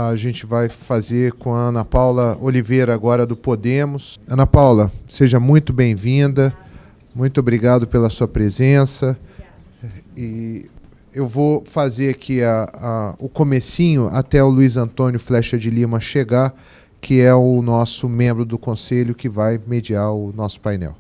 a gente vai fazer com a Ana Paula Oliveira, agora do Podemos. Ana Paula, seja muito bem-vinda. Muito obrigado pela sua presença. E eu vou fazer aqui o comecinho até o Luiz Antônio Flecha de Lima chegar, que é o nosso membro do Conselho que vai mediar o nosso painel.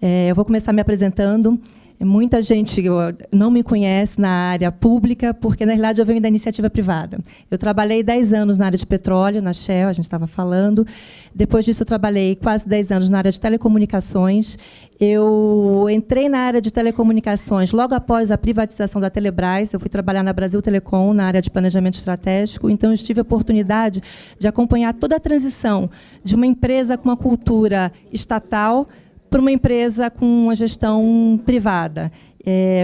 Eu vou começar me apresentando. Muita gente não me conhece na área pública, porque, na realidade, eu venho da iniciativa privada. Eu trabalhei 10 anos na área de petróleo, na Shell, a gente estava falando. Depois disso, eu trabalhei quase 10 anos na área de telecomunicações. Eu entrei na área de telecomunicações logo após a privatização da Telebrás. Eu fui trabalhar na Brasil Telecom, na área de planejamento estratégico. Então, eu tive a oportunidade de acompanhar toda a transição de uma empresa com uma cultura estatal para uma empresa com uma gestão privada.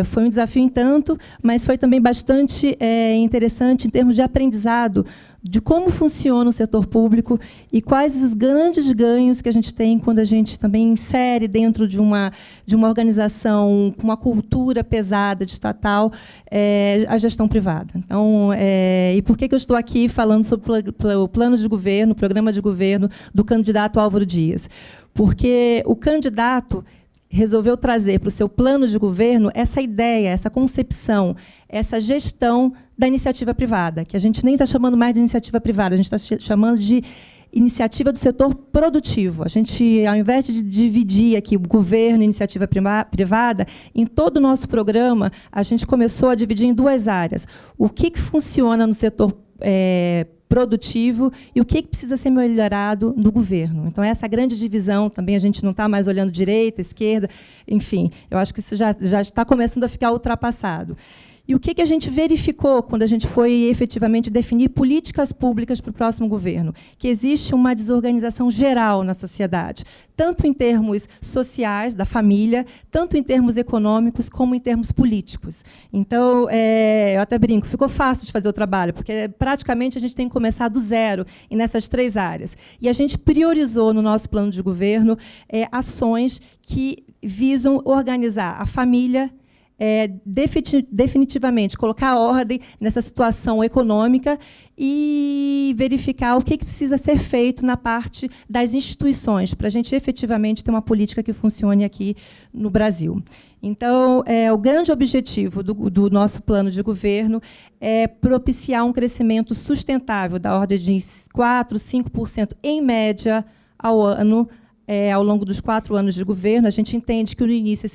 Foi um desafio em tanto, mas foi também bastante interessante em termos de aprendizado de como funciona o setor público e quais os grandes ganhos que a gente tem quando a gente também insere dentro de uma organização com uma cultura pesada de estatal a gestão privada. Então, e por que eu estou aqui falando sobre o plano de governo, o programa de governo do candidato Álvaro Dias? Porque o candidato resolveu trazer para o seu plano de governo essa ideia, essa concepção, essa gestão da iniciativa privada, que a gente nem está chamando mais de iniciativa privada, a gente está chamando de iniciativa do setor produtivo. A gente, ao invés de dividir aqui o governo e iniciativa privada, em todo o nosso programa, a gente começou a dividir em duas áreas. O que funciona no setor produtivo e o que precisa ser melhorado no governo. Então, essa grande divisão também, a gente não está mais olhando direita, esquerda, enfim, eu acho que isso já está começando a ficar ultrapassado. E o que a gente verificou quando a gente foi efetivamente definir políticas públicas para o próximo governo? Que existe uma desorganização geral na sociedade, tanto em termos sociais, da família, tanto em termos econômicos, como em termos políticos. Então, eu até brinco, ficou fácil de fazer o trabalho, porque praticamente a gente tem que começar do zero nessas três áreas. E a gente priorizou no nosso plano de governo ações que visam organizar a família, definitivamente colocar ordem nessa situação econômica e verificar o que precisa ser feito na parte das instituições, para a gente efetivamente ter uma política que funcione aqui no Brasil. Então, o grande objetivo do nosso plano de governo é propiciar um crescimento sustentável da ordem de 4%, 5% em média ao ano, ao longo dos 4 anos de governo. A gente entende que, no início,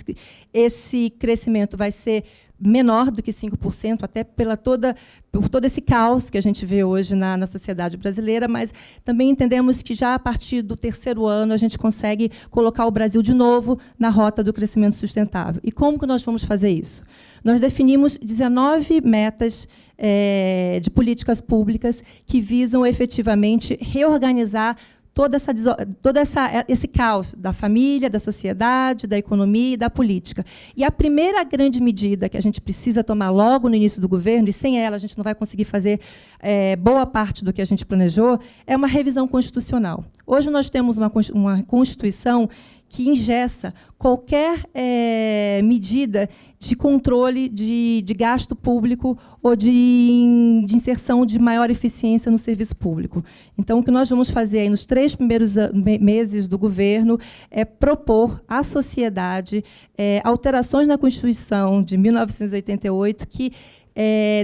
esse crescimento vai ser menor do que 5%, até por todo esse caos que a gente vê hoje na sociedade brasileira, mas também entendemos que, já a partir do 3º ano, a gente consegue colocar o Brasil de novo na rota do crescimento sustentável. E como que nós vamos fazer isso? Nós definimos 19 metas de políticas públicas que visam efetivamente reorganizar esse caos da família, da sociedade, da economia e da política. E a primeira grande medida que a gente precisa tomar logo no início do governo, e sem ela a gente não vai conseguir fazer boa parte do que a gente planejou, é uma revisão constitucional. Hoje nós temos uma Constituição que engessa qualquer medida de controle de gasto público ou de inserção de maior eficiência no serviço público. Então, o que nós vamos fazer aí nos 3 primeiros meses do governo é propor à sociedade alterações na Constituição de 1988 que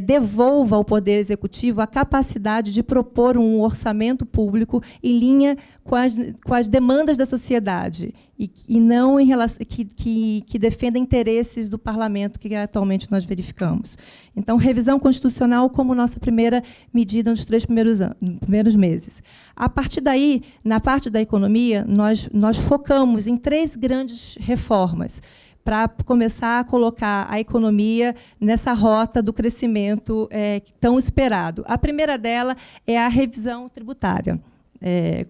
devolva ao Poder Executivo a capacidade de propor um orçamento público em linha com as demandas da sociedade e não em relação, que defenda interesses do parlamento, que atualmente nós verificamos. Então, revisão constitucional como nossa primeira medida nos 3 primeiros meses. A partir daí, na parte da economia, nós focamos em 3 grandes reformas para começar a colocar a economia nessa rota do crescimento tão esperado. A primeira dela é a revisão tributária.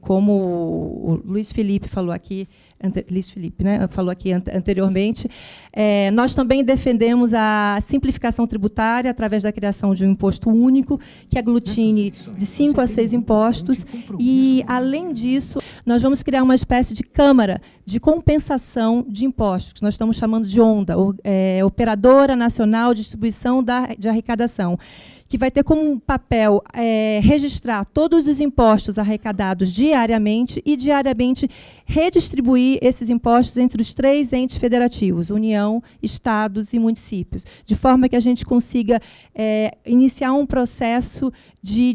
Como o Luiz Felipe falou aqui Luiz Felipe, né, falou aqui anteriormente. Nós também defendemos a simplificação tributária através da criação de um imposto único que aglutine de 5 a 6 impostos e, além disso, nós vamos criar uma espécie de câmara de compensação de impostos, que nós estamos chamando de ONDA, Operadora Nacional de Distribuição de Arrecadação, que vai ter como papel registrar todos os impostos arrecadados diariamente e diariamente redistribuir esses impostos entre os 3 entes federativos, União, Estados e municípios, de forma que a gente consiga iniciar um processo de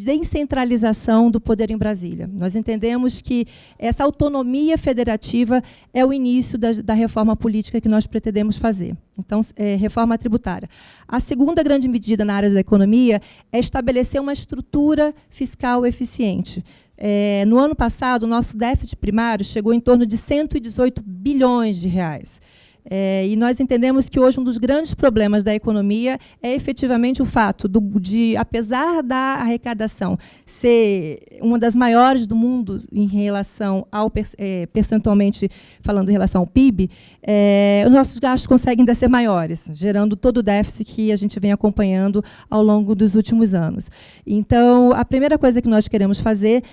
descentralização do poder em Brasília. Nós entendemos que essa autonomia federativa é o início da reforma política que nós pretendemos fazer. Então, reforma tributária. A segunda grande medida na área da economia é estabelecer uma estrutura fiscal eficiente. No ano passado, o nosso déficit primário chegou em torno de 118 bilhões de reais. E nós entendemos que hoje um dos grandes problemas da economia é efetivamente o fato de, apesar da arrecadação ser uma das maiores do mundo em relação ao, percentualmente falando em relação ao PIB, os nossos gastos conseguem ainda ser maiores, gerando todo o déficit que a gente vem acompanhando ao longo dos últimos anos. Então, a primeira coisa que nós queremos fazer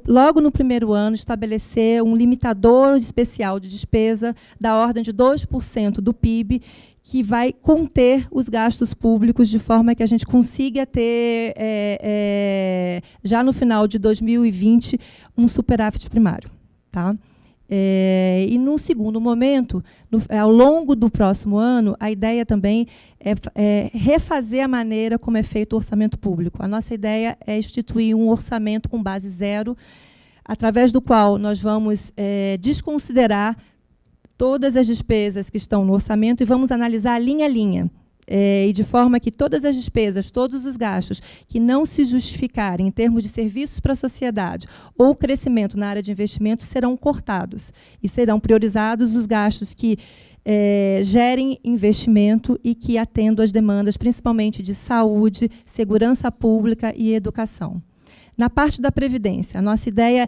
logo no primeiro ano, estabelecer um limitador especial de despesa da ordem de 2% do PIB, que vai conter os gastos públicos de forma que a gente consiga ter, já no final de 2020, um superávit primário. Tá? E, num segundo momento, ao longo do próximo ano, a ideia também é refazer a maneira como é feito o orçamento público. A nossa ideia é instituir um orçamento com base zero, através do qual nós vamos desconsiderar todas as despesas que estão no orçamento e vamos analisar linha a linha. E de forma que todas as despesas, todos os gastos que não se justificarem em termos de serviços para a sociedade ou crescimento na área de investimento serão cortados e serão priorizados os gastos que gerem investimento e que atendam às demandas, principalmente de saúde, segurança pública e educação. Na parte da Previdência, a nossa ideia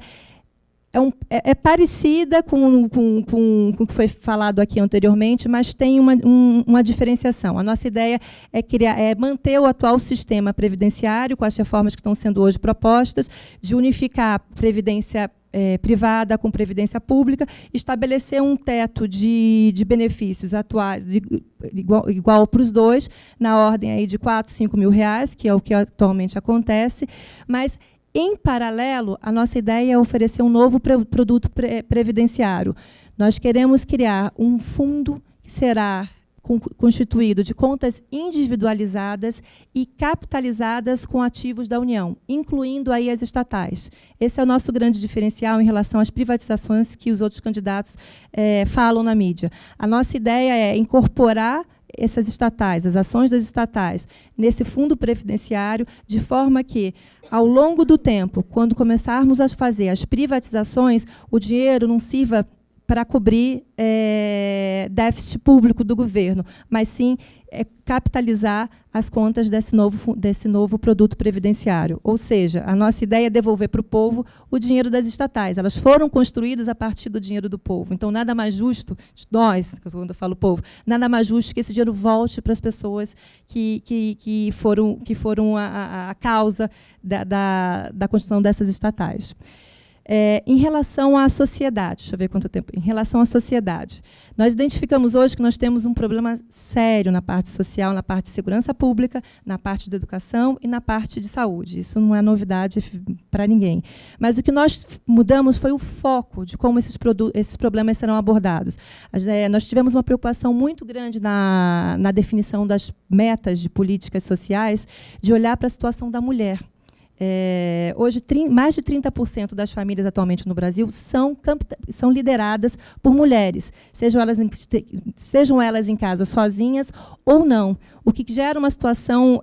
é parecida com o que foi falado aqui anteriormente, mas tem uma diferenciação. A nossa ideia é manter o atual sistema previdenciário, com as reformas que estão sendo hoje propostas, de unificar a previdência privada com previdência pública, estabelecer um teto de benefícios atuais igual para os dois, na ordem aí de R$ 4.000, R$ 5.000, que é o que atualmente acontece, mas em paralelo, a nossa ideia é oferecer um novo produto previdenciário. Nós queremos criar um fundo que será constituído de contas individualizadas e capitalizadas com ativos da União, incluindo aí as estatais. Esse é o nosso grande diferencial em relação às privatizações que os outros candidatos falam na mídia. A nossa ideia é incorporar essas estatais, as ações das estatais, nesse fundo previdenciário, de forma que, ao longo do tempo, quando começarmos a fazer as privatizações, o dinheiro não sirva para cobrir déficit público do governo, mas sim capitalizar as contas desse novo produto previdenciário. Ou seja, a nossa ideia é devolver para o povo o dinheiro das estatais. Elas foram construídas a partir do dinheiro do povo. Então, nada mais justo, nós, quando eu falo povo, nada mais justo que esse dinheiro volte para as pessoas que foram a causa da construção dessas estatais. Em relação à sociedade, deixa eu ver quanto tempo. Em relação à sociedade, nós identificamos hoje que nós temos um problema sério na parte social, na parte de segurança pública, na parte de educação e na parte de saúde. Isso não é novidade para ninguém. Mas o que nós mudamos foi o foco de como esses problemas serão abordados. Nós tivemos uma preocupação muito grande na definição das metas de políticas sociais, de olhar para a situação da mulher. Hoje, mais de 30% das famílias atualmente no Brasil são lideradas por mulheres, sejam elas em casa sozinhas ou não, o que gera uma situação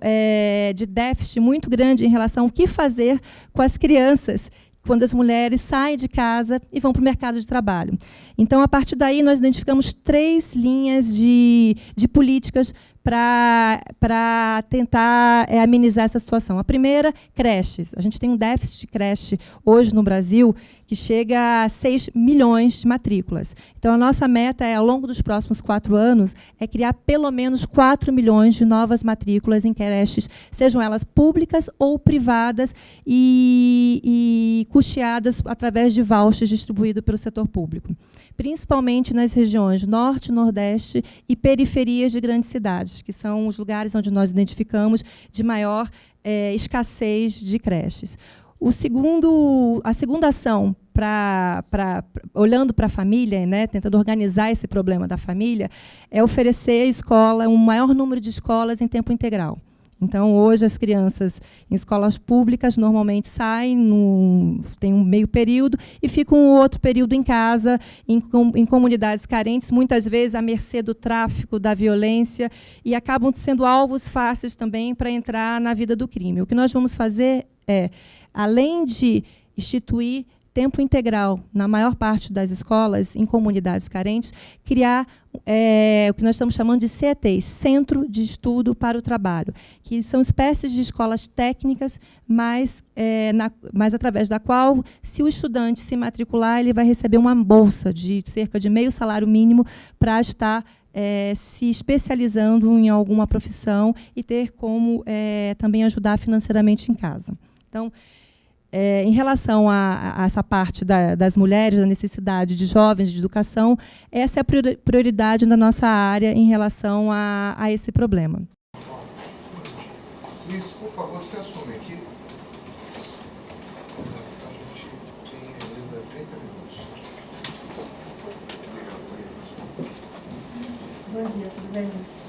de déficit muito grande em relação ao que fazer com as crianças quando as mulheres saem de casa e vão para o mercado de trabalho. Então, a partir daí, nós identificamos 3 linhas de políticas para tentar amenizar essa situação. A primeira, creches. A gente tem um déficit de creche hoje no Brasil que chega a 6 milhões de matrículas. Então, a nossa meta ao longo dos próximos 4 anos, é criar pelo menos 4 milhões de novas matrículas em creches, sejam elas públicas ou privadas e custeadas através de vouchers distribuídos pelo setor público, principalmente nas regiões Norte, Nordeste e periferias de grandes cidades, que são os lugares onde nós identificamos de maior escassez de creches. A segunda ação, olhando para a família, né, tentando organizar esse problema da família, é oferecer um maior número de escolas em tempo integral. Então, hoje, as crianças em escolas públicas normalmente saem, tem um meio período, e ficam um outro período em casa, em comunidades carentes, muitas vezes à mercê do tráfico, da violência, e acabam sendo alvos fáceis também para entrar na vida do crime. O que nós vamos fazer é, além de instituir tempo integral na maior parte das escolas, em comunidades carentes, criar o que nós estamos chamando de CETs, Centro de Estudo para o Trabalho, que são espécies de escolas técnicas, mas através da qual, se o estudante se matricular, ele vai receber uma bolsa de cerca de meio salário mínimo para estar se especializando em alguma profissão e ter como também ajudar financeiramente em casa. Então, em relação a essa parte das mulheres, da necessidade de jovens, de educação, essa é a prioridade da nossa área em relação a esse problema. Luiz, por favor, você assume aqui. A gente tem ainda 30 minutos. Bom dia, tudo bem, Luiz?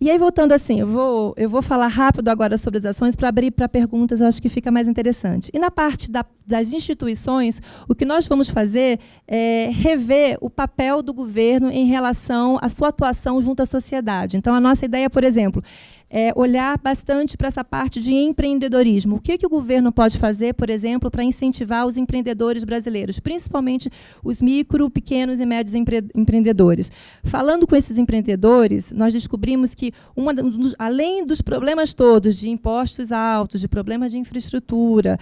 E aí, voltando assim, eu vou falar rápido agora sobre as ações para abrir para perguntas, eu acho que fica mais interessante. E na parte das instituições, o que nós vamos fazer é rever o papel do governo em relação à sua atuação junto à sociedade. Então, a nossa ideia, por exemplo, olhar bastante para essa parte de empreendedorismo. O que o governo pode fazer, por exemplo, para incentivar os empreendedores brasileiros, principalmente os micro, pequenos e médios empreendedores. Falando com esses empreendedores, nós descobrimos que, além dos problemas todos de impostos altos, de problemas de infraestrutura,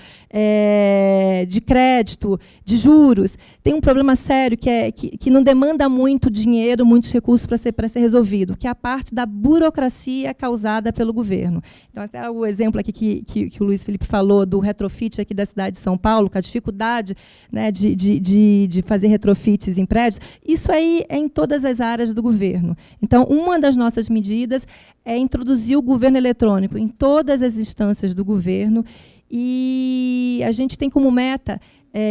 de crédito, de juros, tem um problema sério que não demanda muito dinheiro, muitos recursos para ser resolvido, que é a parte da burocracia causada pelo governo. Então, até o exemplo aqui que o Luiz Felipe falou do retrofit aqui da cidade de São Paulo, com a dificuldade, né, de fazer retrofits em prédios, isso aí é em todas as áreas do governo. Então, uma das nossas medidas é introduzir o governo eletrônico em todas as instâncias do governo, e a gente tem como meta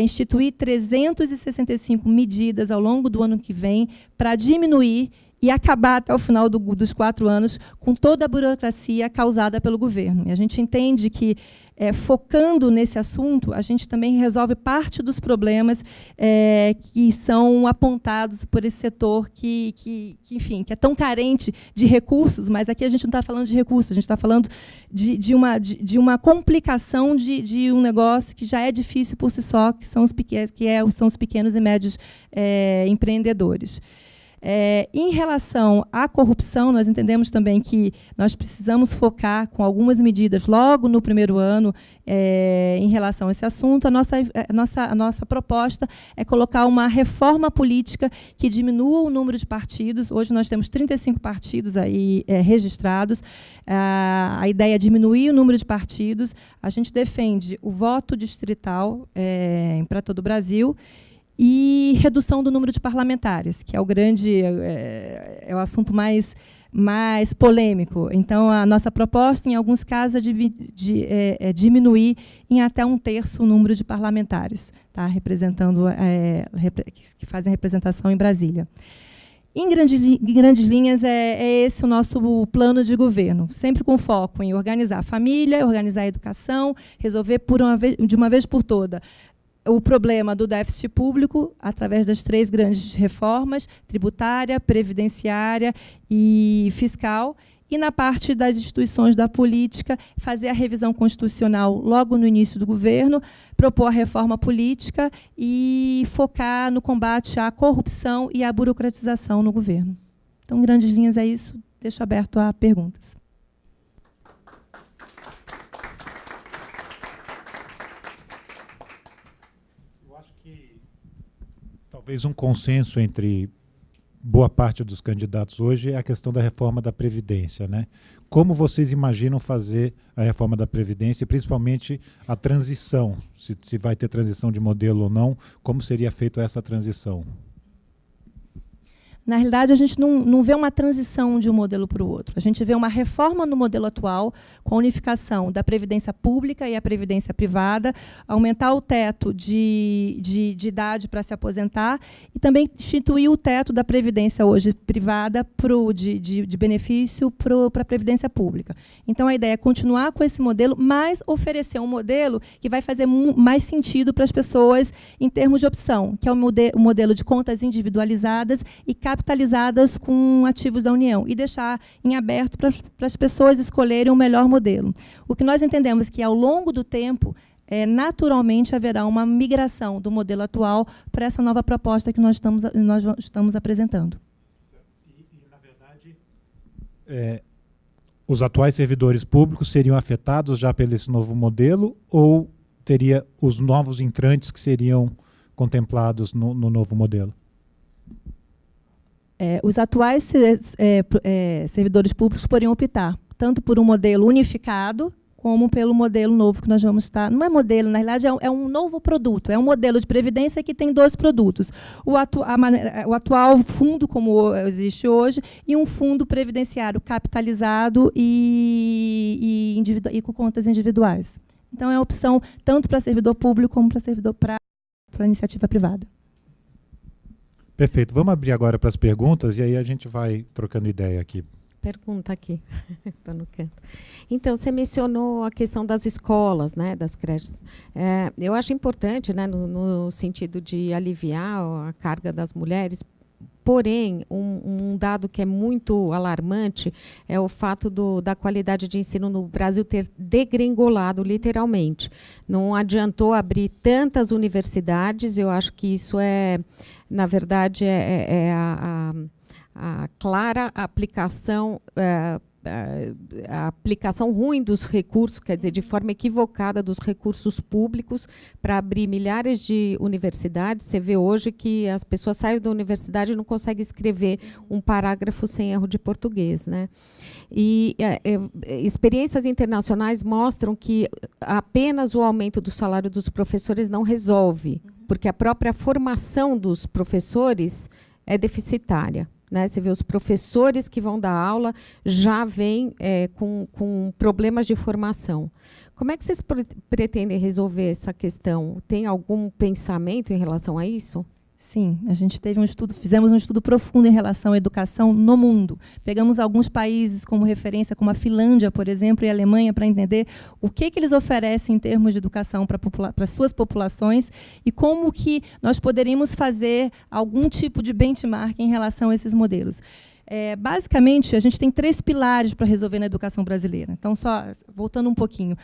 instituir 365 medidas ao longo do ano que vem para diminuir e acabar até o final dos 4 anos com toda a burocracia causada pelo governo. E a gente entende que, focando nesse assunto, a gente também resolve parte dos problemas que são apontados por esse setor enfim, que é tão carente de recursos, mas aqui a gente não está falando de recursos, a gente está falando de uma complicação de um negócio que já é difícil por si só, que são os pequenos e médios empreendedores. Em relação à corrupção, nós entendemos também que nós precisamos focar com algumas medidas logo no primeiro ano em relação a esse assunto. A nossa proposta é colocar uma reforma política que diminua o número de partidos. Hoje nós temos 35 partidos aí registrados. A ideia é diminuir o número de partidos. A gente defende o voto distrital para todo o Brasil, e redução do número de parlamentares, que é o assunto mais polêmico. Então, a nossa proposta, em alguns casos, é diminuir em até 1/3 o número de parlamentares, tá? Que fazem representação em Brasília. Em grandes linhas, é esse o nosso plano de governo, sempre com foco em organizar a família, organizar a educação, resolver de uma vez por toda o problema do déficit público através das 3 grandes reformas, tributária, previdenciária e fiscal, e na parte das instituições da política, fazer a revisão constitucional logo no início do governo, propor a reforma política e focar no combate à corrupção e à burocratização no governo. Então, em grandes linhas, é isso. deixo aberto a perguntas. Eu acho que talvez um consenso entre boa parte dos candidatos hoje é a questão da reforma da Previdência, né? Como vocês imaginam fazer a reforma da Previdência, e principalmente a transição, se vai ter transição de modelo ou não, como seria feita essa transição? Na realidade, a gente não vê uma transição de um modelo para o outro. A gente vê uma reforma no modelo atual, com a unificação da Previdência Pública e a Previdência Privada, aumentar o teto de idade para se aposentar e também instituir o teto da Previdência hoje privada de benefício para a Previdência Pública. Então, a ideia é continuar com esse modelo, mas oferecer um modelo que vai fazer mais sentido para as pessoas em termos de opção, que é o modelo de contas individualizadas e capitalizadas com ativos da União e deixar em aberto para as pessoas escolherem o melhor modelo. O que nós entendemos que, ao longo do tempo, naturalmente haverá uma migração do modelo atual para essa nova proposta que nós estamos apresentando. E na verdade, os atuais servidores públicos seriam afetados já pelo esse novo modelo ou teria os novos entrantes que seriam contemplados no novo modelo? Os atuais servidores públicos poderiam optar tanto por um modelo unificado como pelo modelo novo que nós vamos estar. Não é modelo, na realidade, é um novo produto. É um modelo de previdência que tem 2 produtos. O atual fundo, como existe hoje, e um fundo previdenciário capitalizado e com contas individuais. Então, é a opção tanto para servidor público como para iniciativa privada. Perfeito. Vamos abrir agora para as perguntas e aí a gente vai trocando ideia aqui. Pergunta aqui. Estou no canto. Então, você mencionou a questão das escolas, né, das creches. Eu acho importante, né, no sentido de aliviar a carga das mulheres. Porém, um dado que é muito alarmante é o fato da qualidade de ensino no Brasil ter degringolado, literalmente. Não adiantou abrir tantas universidades, eu acho que isso na verdade, a clara aplicação, a aplicação ruim dos recursos, quer dizer, de forma equivocada dos recursos públicos para abrir milhares de universidades. Você vê hoje que as pessoas saem da universidade e não conseguem escrever um parágrafo sem erro de português, né? E experiências internacionais mostram que apenas o aumento do salário dos professores não resolve, porque a própria formação dos professores é deficitária. Né? Você vê os professores que vão dar aula já vêm com problemas de formação. Como é que vocês pretendem resolver essa questão? Tem algum pensamento em relação a isso? Sim, a gente fizemos um estudo profundo em relação à educação no mundo. Pegamos alguns países como referência, como a Finlândia, por exemplo, e a Alemanha, para entender o que eles oferecem em termos de educação para suas populações e como que nós poderíamos fazer algum tipo de benchmark em relação a esses modelos. Basicamente, a gente tem 3 pilares para resolver na educação brasileira. Então, só voltando um pouquinho.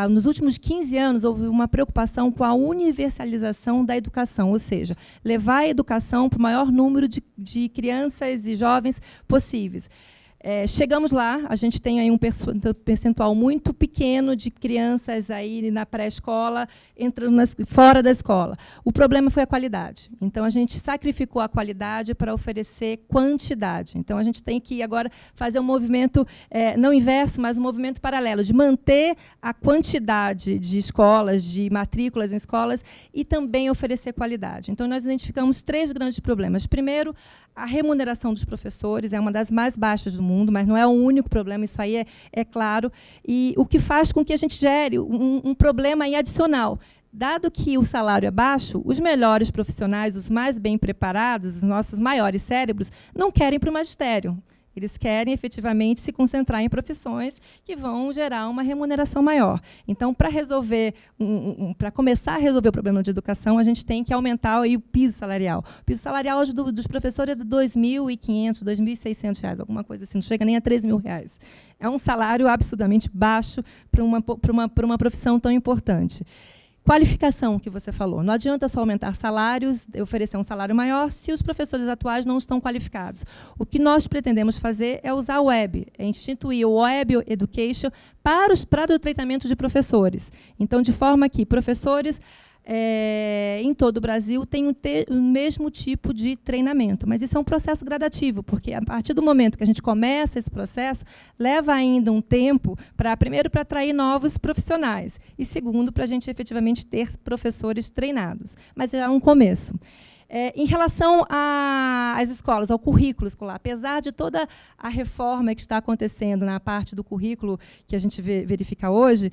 Nos últimos 15 anos, houve uma preocupação com a universalização da educação, ou seja, levar a educação para o maior número de crianças e jovens possíveis. Chegamos lá, a gente tem aí um percentual muito pequeno de crianças aí na pré-escola entrando fora da escola. O problema foi a qualidade. Então, a gente sacrificou a qualidade para oferecer quantidade. Então, a gente tem que agora fazer um movimento, não inverso, mas um movimento paralelo, de manter a quantidade de escolas, de matrículas em escolas e também oferecer qualidade. Então, nós identificamos 3 grandes problemas. Primeiro, a remuneração dos professores é uma das mais baixas do mundo, mas não é o único problema, isso aí é claro. E o que faz com que a gente gere um problema aí adicional. Dado que o salário é baixo, os melhores profissionais, os mais bem preparados, os nossos maiores cérebros, não querem para o magistério. Eles querem, efetivamente, se concentrar em profissões que vão gerar uma remuneração maior. Então, para começar a resolver o problema de educação, a gente tem que aumentar aí o piso salarial. O piso salarial hoje dos professores é de R$ 2.500, R$ 2.600, alguma coisa assim, não chega nem a R$ 3.000. É um salário absurdamente baixo para uma profissão tão importante. Qualificação, que você falou. Não adianta só aumentar salários, oferecer um salário maior, se os professores atuais não estão qualificados. O que nós pretendemos fazer é usar o web, é instituir o Web Education para o treinamento de professores. Então, de forma que professores em todo o Brasil tenham o mesmo tipo de treinamento. Mas isso é um processo gradativo, porque a partir do momento que a gente começa esse processo, leva ainda um tempo, primeiro, para atrair novos profissionais, e segundo, para a gente efetivamente ter professores treinados. Mas é um começo. Em relação às escolas, ao currículo escolar, apesar de toda a reforma que está acontecendo na parte do currículo que a gente verifica hoje,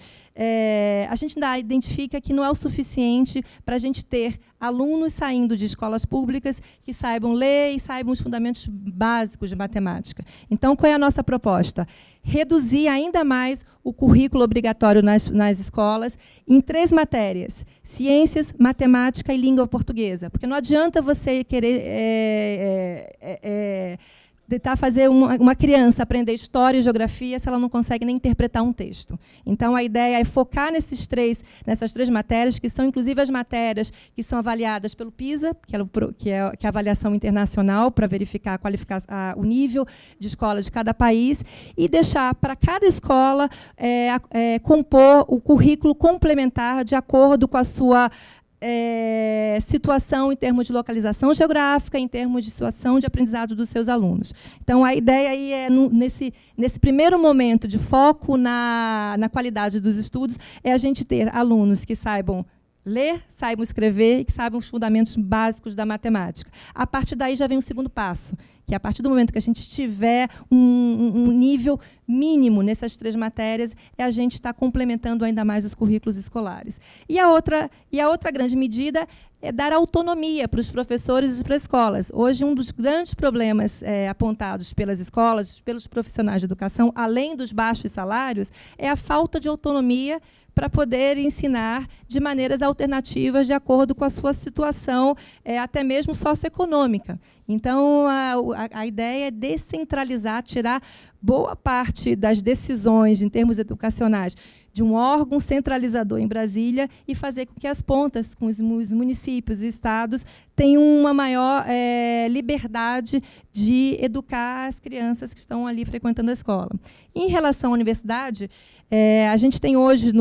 a gente ainda identifica que não é o suficiente para a gente ter alunos saindo de escolas públicas que saibam ler e saibam os fundamentos básicos de matemática. Então, qual é a nossa proposta? Reduzir ainda mais o currículo obrigatório nas escolas em 3 matérias: ciências, matemática e língua portuguesa. Porque não adianta você querer tentar fazer uma criança aprender história e geografia se ela não consegue nem interpretar um texto. Então, a ideia é focar nessas três matérias, que são, inclusive, as matérias que são avaliadas pelo PISA, que é a avaliação internacional para verificar o nível de escola de cada país, e deixar para cada escola compor o currículo complementar de acordo com a sua situação em termos de localização geográfica, em termos de situação de aprendizado dos seus alunos. Então, a ideia aí é, nesse primeiro momento de foco na qualidade dos estudos, é a gente ter alunos que saibam ler, saibam escrever e que saibam os fundamentos básicos da matemática. A partir daí já vem o segundo passo, que é a partir do momento que a gente tiver um nível mínimo nessas 3 matérias, é a gente estar complementando ainda mais os currículos escolares. E a outra grande medida é dar autonomia para os professores e para as escolas. Hoje, um dos grandes problemas apontados pelas escolas, pelos profissionais de educação, além dos baixos salários, é a falta de autonomia para poder ensinar de maneiras alternativas, de acordo com a sua situação, até mesmo socioeconômica. Então, a ideia é descentralizar, tirar boa parte das decisões, em termos educacionais, de um órgão centralizador em Brasília e fazer com que as pontas, com os municípios e estados, tenham uma maior liberdade de educar as crianças que estão ali frequentando a escola. Em relação à universidade, a gente tem hoje,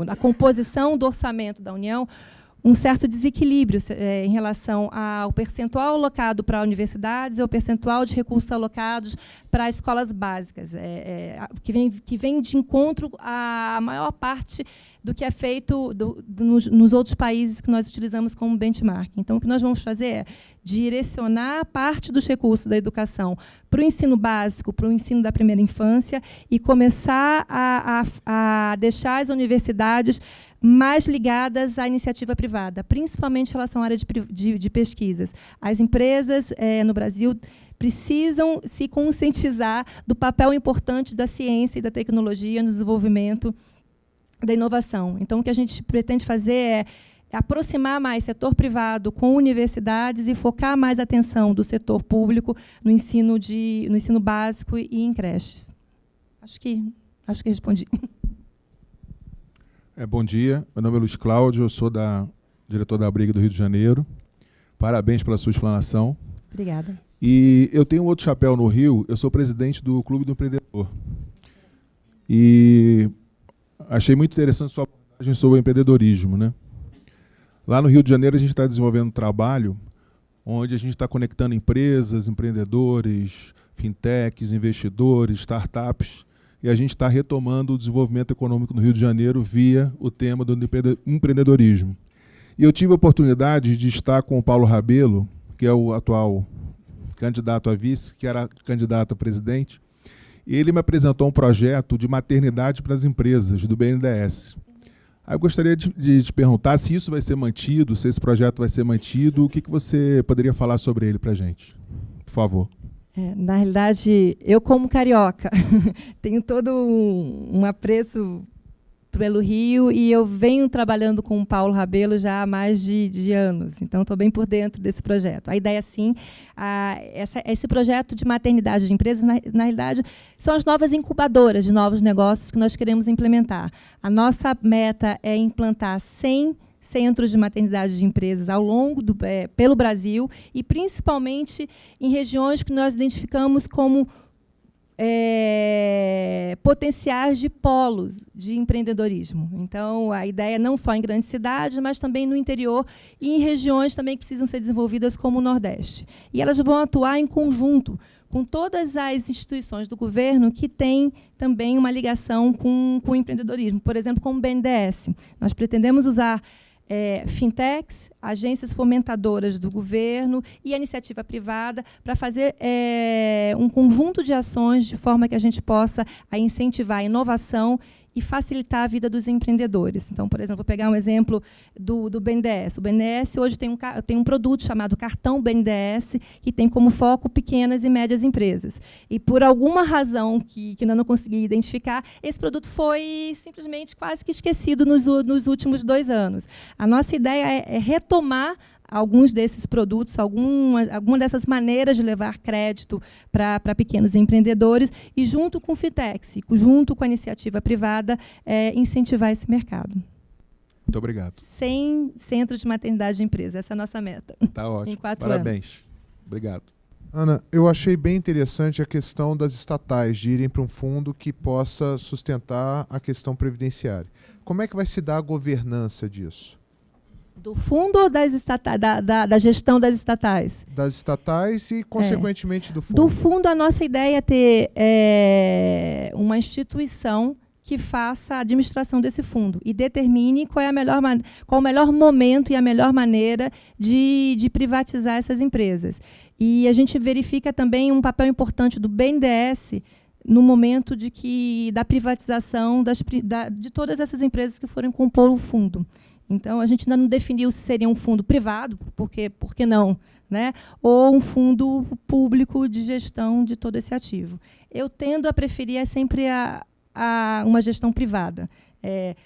na composição do orçamento da União, um certo desequilíbrio em relação ao percentual alocado para universidades e ao percentual de recursos alocados para escolas básicas, que vem de encontro à maior parte do que é feito nos outros países que nós utilizamos como benchmark. Então, o que nós vamos fazer é direcionar parte dos recursos da educação para o ensino básico, para o ensino da primeira infância, e começar a deixar as universidades mais ligadas à iniciativa privada, principalmente em relação à área de pesquisas. As empresas no Brasil precisam se conscientizar do papel importante da ciência e da tecnologia no desenvolvimento da inovação. Então, o que a gente pretende fazer é aproximar mais setor privado com universidades e focar mais a atenção do setor público no ensino básico e em creches. Acho que respondi. Bom dia, meu nome é Luiz Cláudio, eu sou diretor da Abriga do Rio de Janeiro. Parabéns pela sua explanação. Obrigada. E eu tenho um outro chapéu no Rio, eu sou presidente do Clube do Empreendedor. E achei muito interessante sua abordagem sobre o empreendedorismo, né? Lá no Rio de Janeiro a gente está desenvolvendo um trabalho onde a gente está conectando empresas, empreendedores, fintechs, investidores, startups, e a gente está retomando o desenvolvimento econômico no Rio de Janeiro via o tema do empreendedorismo. E eu tive a oportunidade de estar com o Paulo Rabelo, que é o atual candidato a vice, que era candidato a presidente, e ele me apresentou um projeto de maternidade para as empresas, do BNDES. Aí eu gostaria de te perguntar se isso vai ser mantido, se esse projeto vai ser mantido, o que você poderia falar sobre ele para a gente, por favor. Na realidade, eu como carioca tenho todo um apreço pelo Rio, e eu venho trabalhando com o Paulo Rabelo já há mais de anos, então estou bem por dentro desse projeto. A ideia, sim, esse projeto de maternidade de empresas, na realidade, são as novas incubadoras de novos negócios que nós queremos implementar. A nossa meta é implantar 100 centros de maternidade de empresas ao longo pelo Brasil, e principalmente em regiões que nós identificamos como potenciais de polos de empreendedorismo. Então, a ideia é não só em grandes cidades, mas também no interior e em regiões também que precisam ser desenvolvidas, como o Nordeste. E elas vão atuar em conjunto com todas as instituições do governo que têm também uma ligação com o empreendedorismo. Por exemplo, como o BNDES. Nós pretendemos usar fintechs, agências fomentadoras do governo e a iniciativa privada para fazer um conjunto de ações de forma que a gente possa incentivar a inovação e facilitar a vida dos empreendedores. Então, por exemplo, vou pegar um exemplo do BNDES. O BNDES hoje tem um produto chamado Cartão BNDES, que tem como foco pequenas e médias empresas. E, por alguma razão que ainda não consegui identificar, esse produto foi simplesmente quase que esquecido nos últimos 2 anos. A nossa ideia é retomar alguns desses produtos, alguma dessas maneiras de levar crédito para pequenos empreendedores e, junto com o Fitex, junto com a iniciativa privada, incentivar esse mercado. Muito obrigado. 100 centros de maternidade de empresa, essa é a nossa meta. Tá ótimo. Em 4 Parabéns. anos. Obrigado. Ana, eu achei bem interessante a questão das estatais, de irem para um fundo que possa sustentar a questão previdenciária. Como é que vai se dar a governança disso? Do fundo ou da gestão das estatais? Das estatais e, consequentemente, do fundo. Do fundo, a nossa ideia é ter uma instituição que faça a administração desse fundo e determine qual o melhor momento e a melhor maneira de privatizar essas empresas. E a gente verifica também um papel importante do BNDES no momento da privatização de todas essas empresas que forem compor o fundo. Então, a gente ainda não definiu se seria um fundo privado, por que não, né? Ou um fundo público de gestão de todo esse ativo. Eu tendo a preferir sempre uma gestão privada,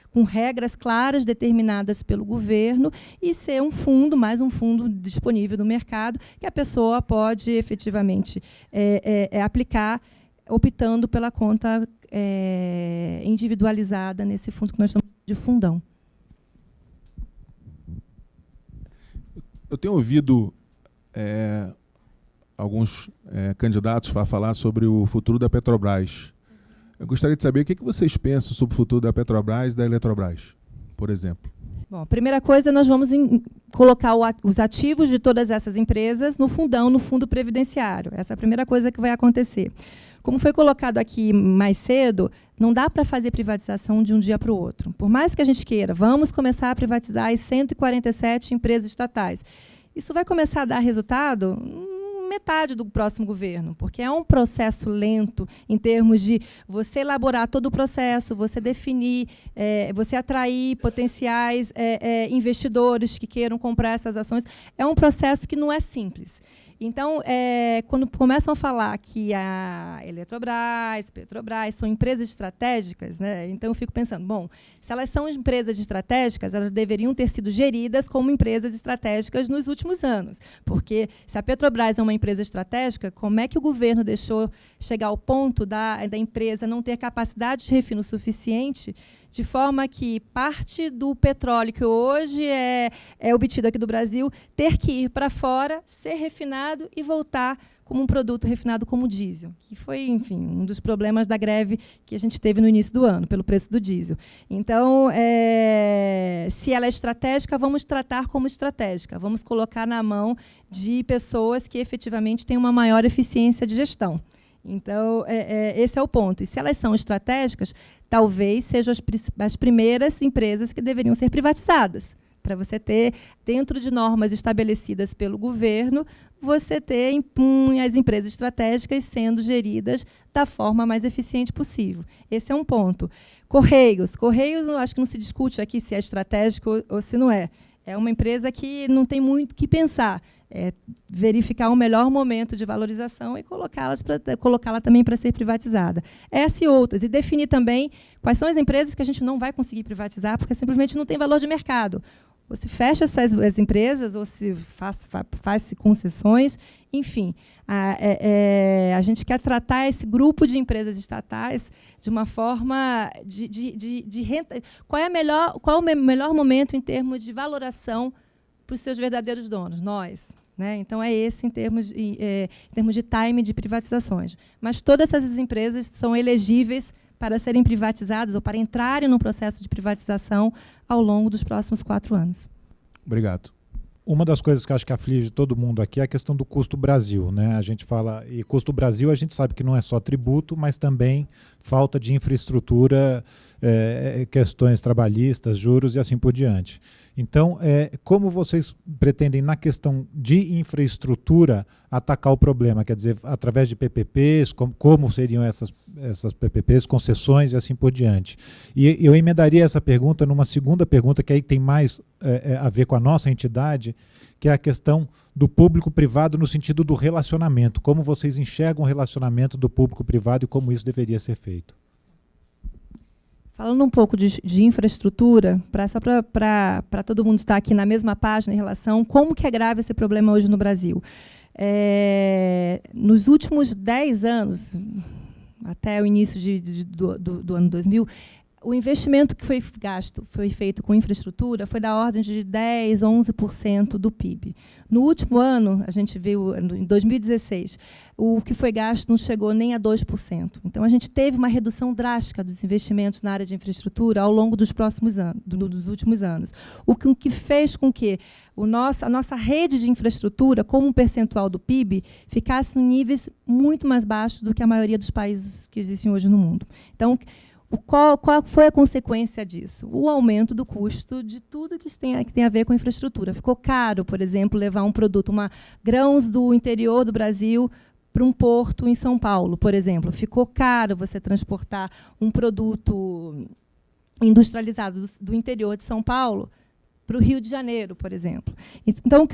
com regras claras determinadas pelo governo, e ser mais um fundo disponível no mercado, que a pessoa pode efetivamente aplicar, optando pela conta individualizada nesse fundo que nós chamamos de fundão. Eu tenho ouvido alguns candidatos para falar sobre o futuro da Petrobras. Eu gostaria de saber o que vocês pensam sobre o futuro da Petrobras e da Eletrobras, por exemplo. Bom, a primeira coisa, nós vamos colocar os ativos de todas essas empresas no fundão, no fundo previdenciário. Essa é a primeira coisa que vai acontecer. Como foi colocado aqui mais cedo, não dá para fazer privatização de um dia para o outro. Por mais que a gente queira, vamos começar a privatizar as 147 empresas estatais. Isso vai começar a dar resultado metade do próximo governo, porque é um processo lento em termos de você elaborar todo o processo, você definir, você atrair potenciais investidores que queiram comprar essas ações. É um processo que não é simples. Então, quando começam a falar que a Eletrobras, Petrobras são empresas estratégicas, né, então eu fico pensando, bom, se elas são empresas estratégicas, elas deveriam ter sido geridas como empresas estratégicas nos últimos anos. Porque se a Petrobras é uma empresa estratégica, como é que o governo deixou chegar ao ponto da empresa não ter capacidade de refino suficiente, de forma que parte do petróleo que hoje é obtido aqui do Brasil ter que ir para fora, ser refinado e voltar como um produto refinado como diesel, que foi, enfim, um dos problemas da greve que a gente teve no início do ano, pelo preço do diesel. Então, se ela é estratégica, vamos tratar como estratégica, vamos colocar na mão de pessoas que efetivamente têm uma maior eficiência de gestão. Então, esse é o ponto. E se elas são estratégicas, talvez sejam as primeiras empresas que deveriam ser privatizadas, para você ter, dentro de normas estabelecidas pelo governo, você ter as empresas estratégicas sendo geridas da forma mais eficiente possível. Esse é um ponto. Correios, eu acho que não se discute aqui se é estratégico ou se não é. É uma empresa que não tem muito o que pensar. verificar um melhor momento de valorização e colocá-la também para ser privatizada. Essa e outras. E definir também quais são as empresas que a gente não vai conseguir privatizar, porque simplesmente não tem valor de mercado. Ou se fecha as empresas, ou se faz concessões, enfim. A gente quer tratar esse grupo de empresas estatais de uma forma de renta. Qual é o melhor momento em termos de valoração para os seus verdadeiros donos? Nós. Né? Então, é esse em termos de time de privatizações. Mas todas essas empresas são elegíveis para serem privatizados ou para entrarem no processo de privatização ao longo dos próximos 4 anos. Obrigado. Uma das coisas que eu acho que aflige todo mundo aqui é a questão do custo Brasil, né? A gente fala, e custo Brasil a gente sabe que não é só tributo, mas também falta de infraestrutura, questões trabalhistas, juros e assim por diante. Então, como vocês pretendem, na questão de infraestrutura, atacar o problema? Quer dizer, através de PPPs, como seriam essas PPPs, concessões e assim por diante? E eu emendaria essa pergunta numa segunda pergunta, que aí tem mais a ver com a nossa entidade, que é a questão do público-privado no sentido do relacionamento. Como vocês enxergam o relacionamento do público-privado e como isso deveria ser feito? Falando um pouco de infraestrutura, só para todo mundo estar aqui na mesma página em relação a como que é grave esse problema hoje no Brasil. Nos últimos 10 anos, até o início do ano 2000, o investimento que foi feito com infraestrutura foi da ordem de 10%, 11% do PIB. No último ano, a gente viu, em 2016, o que foi gasto não chegou nem a 2%. Então, a gente teve uma redução drástica dos investimentos na área de infraestrutura ao longo dos últimos anos. O que fez com que a nossa rede de infraestrutura, como um percentual do PIB, ficasse em níveis muito mais baixos do que a maioria dos países que existem hoje no mundo. Então, qual foi a consequência disso? O aumento do custo de tudo que tem a ver com infraestrutura. Ficou caro, por exemplo, levar um produto, grãos do interior do Brasil para um porto em São Paulo, por exemplo. Ficou caro você transportar um produto industrializado do interior de São Paulo para o Rio de Janeiro, por exemplo. Então,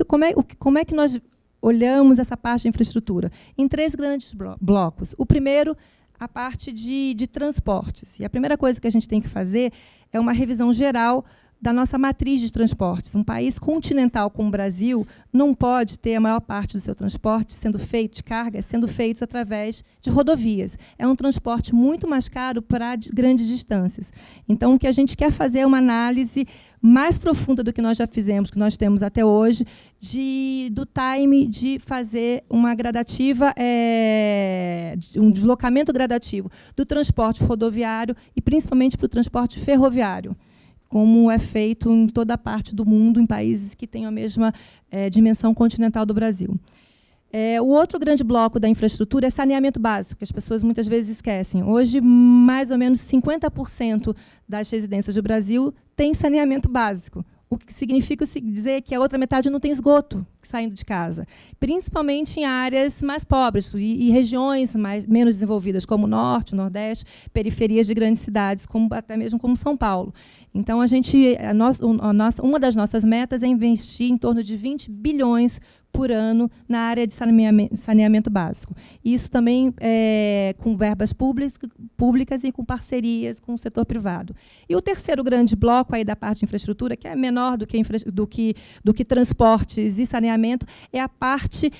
como é que nós olhamos essa parte de infraestrutura? Em 3 grandes blocos. O primeiro, a parte de transportes. E a primeira coisa que a gente tem que fazer é uma revisão geral da nossa matriz de transportes. Um país continental como o Brasil não pode ter a maior parte do seu transporte sendo feito de carga, sendo feitos através de rodovias. É um transporte muito mais caro para grandes distâncias. Então, o que a gente quer fazer é uma análise mais profunda do que nós já fizemos, que nós temos até hoje, do time de fazer uma gradativa, um deslocamento gradativo do transporte rodoviário e, principalmente, para o transporte ferroviário, como é feito em toda a parte do mundo, em países que têm a mesma dimensão continental do Brasil. O outro grande bloco da infraestrutura é saneamento básico, que as pessoas muitas vezes esquecem. Hoje, mais ou menos 50% das residências do Brasil têm saneamento básico, o que significa dizer que a outra metade não tem esgoto saindo de casa, principalmente em áreas mais pobres e regiões menos desenvolvidas, como o Norte, o Nordeste, periferias de grandes cidades, até mesmo como São Paulo. Então, uma das nossas metas é investir em torno de 20 bilhões por ano na área de saneamento básico. Isso também com verbas públicas e com parcerias com o setor privado. E o terceiro grande bloco aí da parte de infraestrutura, que é menor do que transportes e saneamento, é a parte de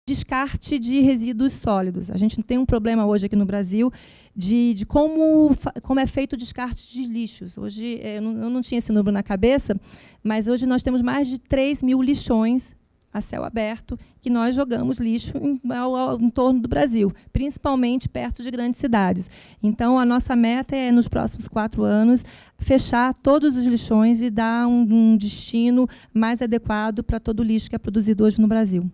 descarte de resíduos sólidos. A gente tem um problema hoje aqui no Brasil de como é feito o descarte de lixos. Hoje, eu não tinha esse número na cabeça, mas hoje nós temos mais de 3 mil lixões a céu aberto, que nós jogamos lixo em torno do Brasil, principalmente perto de grandes cidades. Então, a nossa meta é, nos próximos 4 anos, fechar todos os lixões e dar um destino mais adequado para todo o lixo que é produzido hoje no Brasil.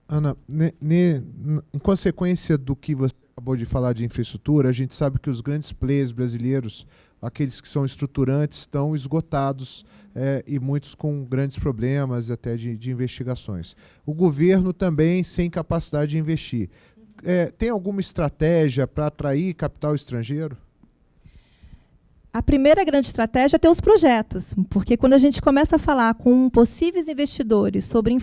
Ana, em consequência do que você acabou de falar de infraestrutura, a gente sabe que os grandes players brasileiros, aqueles que são estruturantes, estão esgotados e muitos com grandes problemas até de investigações. O governo também sem capacidade de investir. Tem alguma estratégia para atrair capital estrangeiro? A primeira grande estratégia é ter os projetos, porque quando a gente começa a falar com possíveis investidores sobre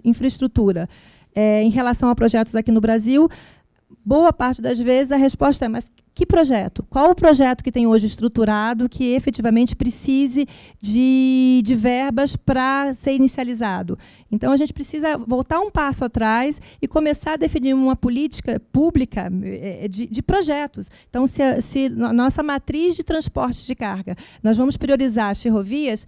infraestrutura em relação a projetos aqui no Brasil, boa parte das vezes a resposta é: mas que projeto? Qual o projeto que tem hoje estruturado que efetivamente precise de verbas para ser inicializado? Então, a gente precisa voltar um passo atrás e começar a definir uma política pública de projetos. Então, se na nossa matriz de transporte de carga nós vamos priorizar as ferrovias,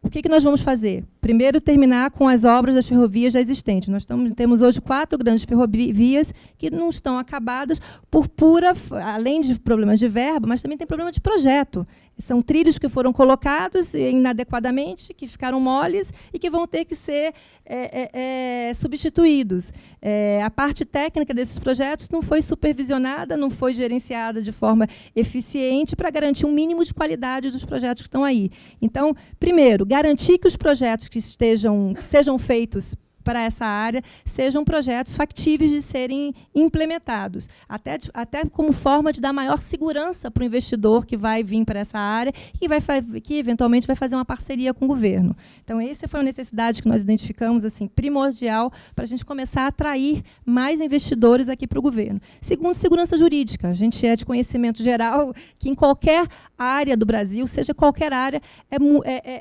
o que nós vamos fazer? Primeiro, terminar com as obras das ferrovias já existentes. Nós temos hoje 4 grandes ferrovias que não estão acabadas por além de problemas de verba, mas também tem problema de projeto. São trilhos que foram colocados inadequadamente, que ficaram moles e que vão ter que ser substituídos. A parte técnica desses projetos não foi supervisionada, não foi gerenciada de forma eficiente para garantir um mínimo de qualidade dos projetos que estão aí. Então, primeiro, garantir que os projetos que sejam feitos para essa área sejam projetos factíveis de serem implementados, até como forma de dar maior segurança para o investidor que vai vir para essa área e que eventualmente vai fazer uma parceria com o governo. Então, essa foi uma necessidade que nós identificamos assim, primordial para a gente começar a atrair mais investidores aqui para o governo. Segundo, segurança jurídica. A gente é de conhecimento geral que em qualquer área do Brasil, seja qualquer área,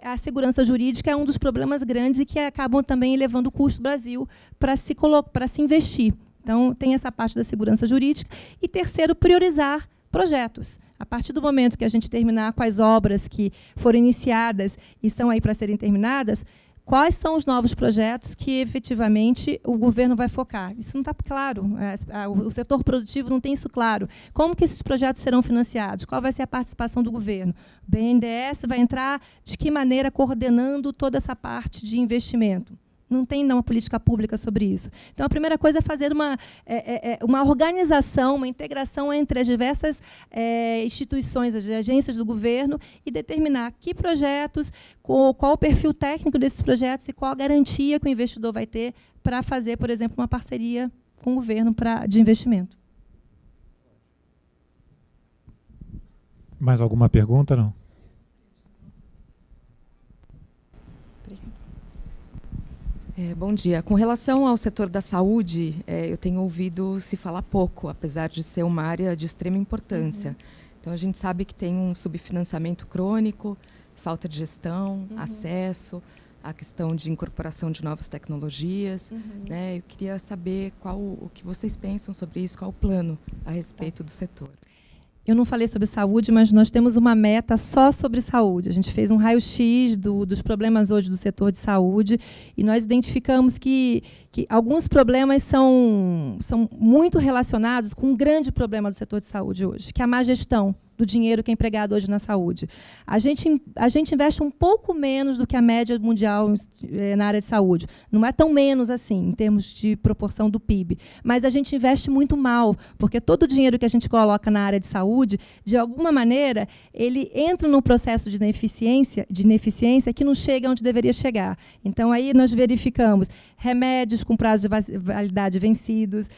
a segurança jurídica é um dos problemas grandes e que acabam também elevando o custo do Brasil para se investir. Então, tem essa parte da segurança jurídica. E, terceiro, priorizar projetos. A partir do momento que a gente terminar com as obras que foram iniciadas e estão aí para serem terminadas, quais são os novos projetos que, efetivamente, o governo vai focar? Isso não está claro. O setor produtivo não tem isso claro. Como que esses projetos serão financiados? Qual vai ser a participação do governo? O BNDES vai entrar de que maneira coordenando toda essa parte de investimento? Não tem uma política pública sobre isso. Então, a primeira coisa é fazer uma organização, uma integração entre as diversas instituições, as agências do governo e determinar que projetos, qual o perfil técnico desses projetos e qual a garantia que o investidor vai ter para fazer, por exemplo, uma parceria com o governo de investimento. Mais alguma pergunta, não? Bom dia. Com relação ao setor da saúde, eu tenho ouvido se falar pouco, apesar de ser uma área de extrema importância. Então, a gente sabe que tem um subfinanciamento crônico, falta de gestão, acesso, a questão de incorporação de novas tecnologias. Né? Eu queria saber o que vocês pensam sobre isso, qual o plano a respeito do setor. Eu não falei sobre saúde, mas nós temos uma meta só sobre saúde. A gente fez um raio-x dos problemas hoje do setor de saúde e nós identificamos que alguns problemas são muito relacionados com um grande problema do setor de saúde hoje, que é a má gestão do dinheiro que é empregado hoje na saúde. A gente investe um pouco menos do que a média mundial na área de saúde. Não é tão menos assim, em termos de proporção do PIB. Mas a gente investe muito mal, porque todo o dinheiro que a gente coloca na área de saúde, de alguma maneira, ele entra num processo de ineficiência que não chega onde deveria chegar. Então, aí nós verificamos remédios com prazo de validade vencidos,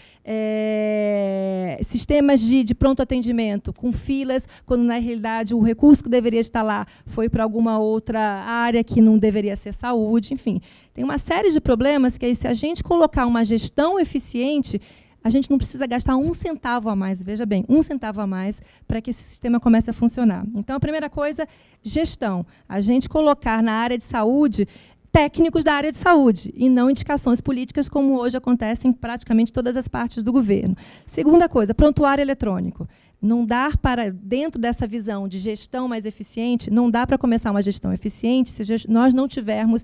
sistemas de pronto atendimento com filas, quando, na realidade, o recurso que deveria estar lá foi para alguma outra área que não deveria ser saúde. Enfim, tem uma série de problemas que, se a gente colocar uma gestão eficiente, a gente não precisa gastar um centavo a mais, veja bem, um centavo a mais para que esse sistema comece a funcionar. Então, a primeira coisa, gestão. A gente colocar na área de saúde técnicos da área de saúde e não indicações políticas, como hoje acontece em praticamente todas as partes do governo. Segunda coisa, prontuário eletrônico. Não dá para, dentro dessa visão de gestão mais eficiente, não dá para começar uma gestão eficiente se nós não tivermos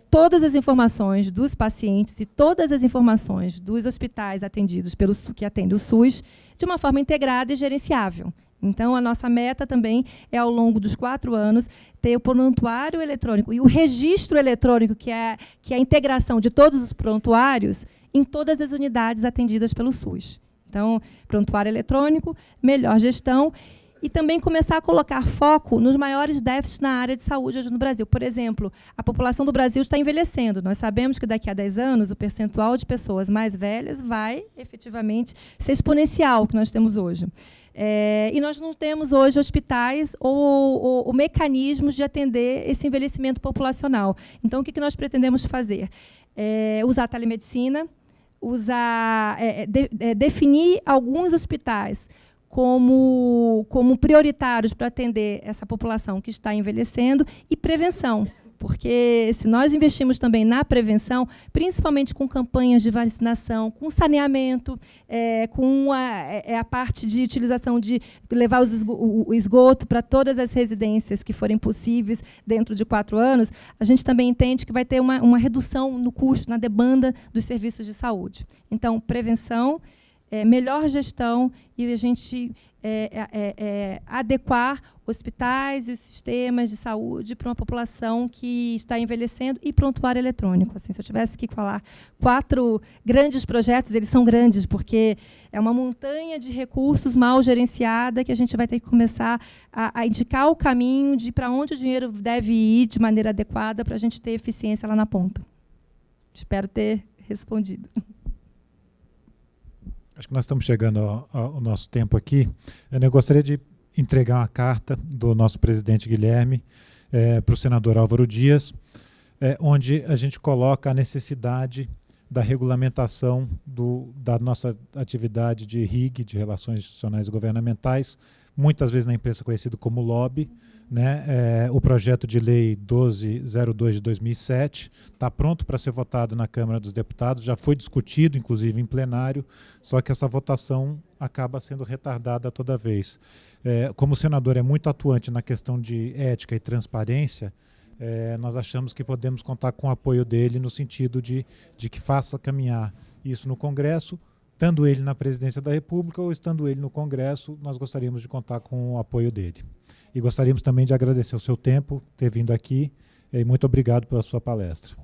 todas as informações dos pacientes e todas as informações dos hospitais atendidos que atendem o SUS de uma forma integrada e gerenciável. Então, a nossa meta também é, ao longo dos 4 anos, ter o prontuário eletrônico e o registro eletrônico, que é a integração de todos os prontuários em todas as unidades atendidas pelo SUS. Então, prontuário eletrônico, melhor gestão e também começar a colocar foco nos maiores déficits na área de saúde hoje no Brasil. Por exemplo, a população do Brasil está envelhecendo. Nós sabemos que daqui a 10 anos o percentual de pessoas mais velhas vai, efetivamente, ser exponencial, que nós temos hoje. E nós não temos hoje hospitais ou mecanismos de atender esse envelhecimento populacional. Então, o que nós pretendemos fazer? Usar a telemedicina, definir alguns hospitais como prioritários para atender essa população que está envelhecendo, e prevenção. Porque se nós investimos também na prevenção, principalmente com campanhas de vacinação, com saneamento, com a parte de utilização de levar o esgoto para todas as residências que forem possíveis dentro de 4 anos, a gente também entende que vai ter uma redução no custo, na demanda dos serviços de saúde. Então, prevenção, melhor gestão e a gente adequar hospitais e os sistemas de saúde para uma população que está envelhecendo, e prontuário eletrônico. Assim, se eu tivesse que falar 4 grandes projetos, eles são grandes porque é uma montanha de recursos mal gerenciada que a gente vai ter que começar a indicar o caminho de para onde o dinheiro deve ir de maneira adequada para a gente ter eficiência lá na ponta. Espero ter respondido. Acho que nós estamos chegando ao nosso tempo aqui. Eu gostaria de entregar uma carta do nosso presidente Guilherme para o senador Álvaro Dias, onde a gente coloca a necessidade da regulamentação da nossa atividade de RIG, de Relações Institucionais e Governamentais, muitas vezes na imprensa conhecido como lobby, né? O projeto de lei 1202 de 2007 está pronto para ser votado na Câmara dos Deputados, já foi discutido, inclusive, em plenário, só que essa votação acaba sendo retardada toda vez. Como o senador é muito atuante na questão de ética e transparência, nós achamos que podemos contar com o apoio dele no sentido de que faça caminhar isso no Congresso, estando ele na presidência da República ou estando ele no Congresso, nós gostaríamos de contar com o apoio dele. E gostaríamos também de agradecer o seu tempo, ter vindo aqui, e muito obrigado pela sua palestra.